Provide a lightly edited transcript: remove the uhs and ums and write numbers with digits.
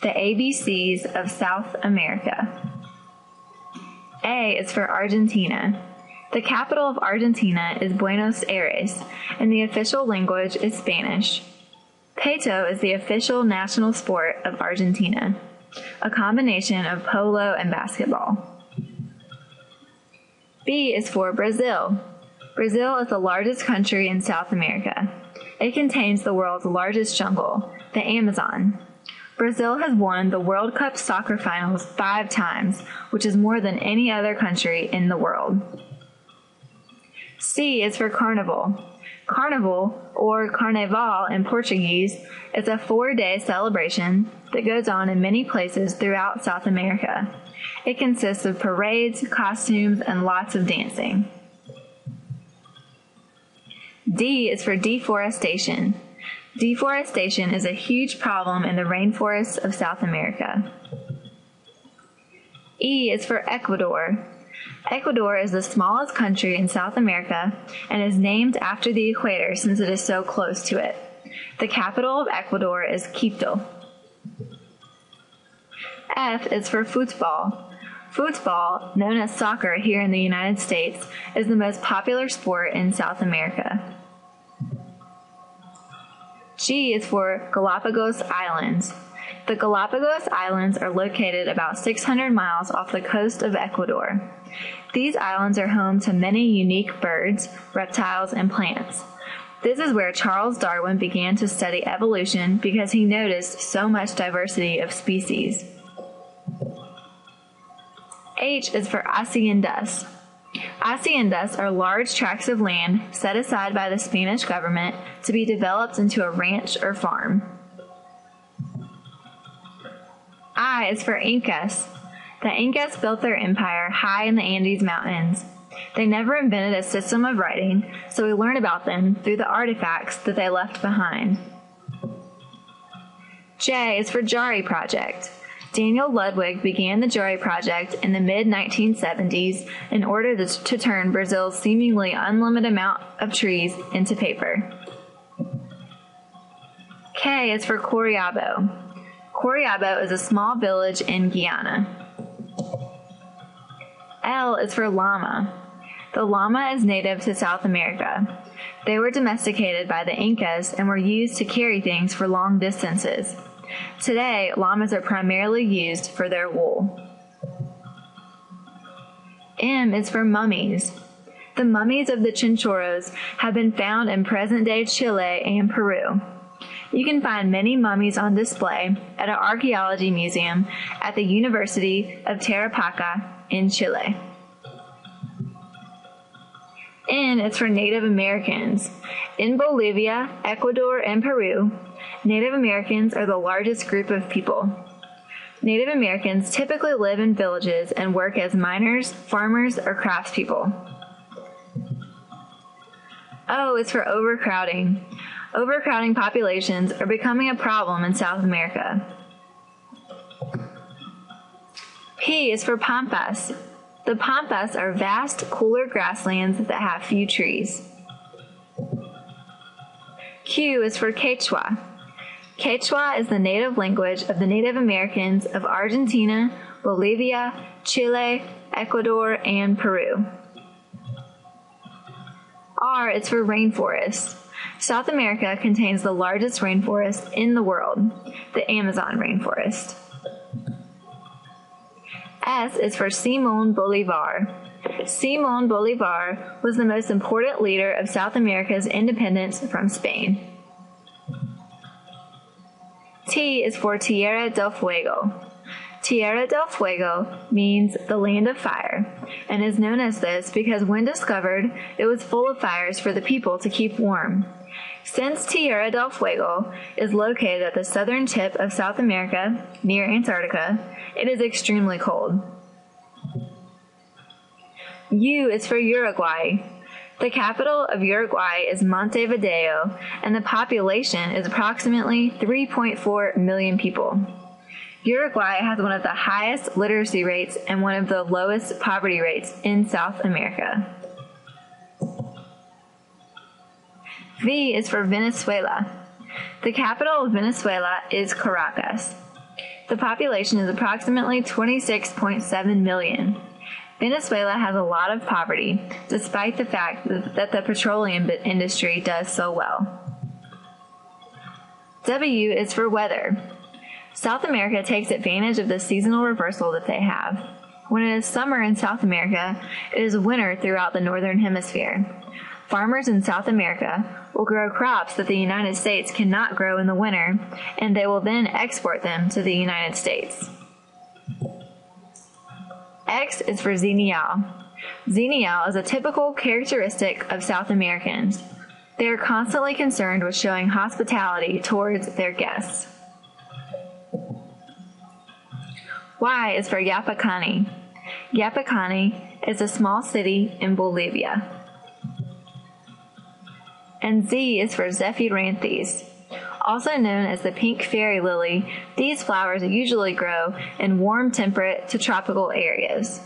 the ABCs of South America. A is for Argentina. The capital of Argentina is Buenos Aires, and the official language is Spanish. Peto is the official national sport of Argentina, a combination of polo and basketball. B is for Brazil. Brazil is the largest country in South America. It contains the world's largest jungle, the Amazon. Brazil has won the World Cup soccer finals 5 times, which is more than any other country in the world. C is for Carnival. Carnival, or Carnaval in Portuguese, is a 4-day celebration that goes on in many places throughout South America. It consists of parades, costumes, and lots of dancing. D is for deforestation. Deforestation is a huge problem in the rainforests of South America. E is for Ecuador. Ecuador is the smallest country in South America and is named after the equator since it is so close to it. The capital of Ecuador is Quito. F is for football. Football, known as soccer here in the United States, is the most popular sport in South America. G is for Galapagos Islands. The Galapagos Islands are located about 600 miles off the coast of Ecuador. These islands are home to many unique birds, reptiles, and plants. This is where Charles Darwin began to study evolution because he noticed so much diversity of species. H is for haciendas. Haciendas are large tracts of land set aside by the Spanish government to be developed into a ranch or farm. I is for Incas. The Incas built their empire high in the Andes Mountains. They never invented a system of writing, so we learn about them through the artifacts that they left behind. J is for Jari Project. Daniel Ludwig began the Jari Project in the mid-1970s in order to turn Brazil's seemingly unlimited amount of trees into paper. K is for Coriabo. Coriabo is a small village in Guyana. L is for llama. The llama is native to South America. They were domesticated by the Incas and were used to carry things for long distances. Today, llamas are primarily used for their wool. M is for mummies. The mummies of the chinchorros have been found in present-day Chile and Peru. You can find many mummies on display at an archaeology museum at the University of Tarapacá in Chile. N is for Native Americans. In Bolivia, Ecuador, and Peru, Native Americans are the largest group of people. Native Americans typically live in villages and work as miners, farmers, or craftspeople. O is for overcrowding. Overcrowding populations are becoming a problem in South America. P is for Pampas. The Pampas are vast, cooler grasslands that have few trees. Q is for Quechua. Quechua is the native language of the Native Americans of Argentina, Bolivia, Chile, Ecuador, and Peru. R is for rainforest. South America contains the largest rainforest in the world, the Amazon rainforest. S is for Simón Bolívar. Simón Bolívar was the most important leader of South America's independence from Spain. T is for Tierra del Fuego. Tierra del Fuego means the land of fire, and is known as this because when discovered, it was full of fires for the people to keep warm. Since Tierra del Fuego is located at the southern tip of South America, near Antarctica, it is extremely cold. U is for Uruguay. The capital of Uruguay is Montevideo, and the population is approximately 3.4 million people. Uruguay has one of the highest literacy rates and one of the lowest poverty rates in South America. V is for Venezuela. The capital of Venezuela is Caracas. The population is approximately 26.7 million. Venezuela has a lot of poverty, despite the fact that the petroleum industry does so well. W is for weather. South America takes advantage of the seasonal reversal that they have. When it is summer in South America, it is winter throughout the northern hemisphere. Farmers in South America will grow crops that the United States cannot grow in the winter, and they will then export them to the United States. X is for Xenial. Xenial is a typical characteristic of South Americans. They are constantly concerned with showing hospitality towards their guests. Y is for Yapacani. Yapacani is a small city in Bolivia. And Z is for Zephyranthes. Also known as the pink fairy lily, these flowers usually grow in warm temperate to tropical areas.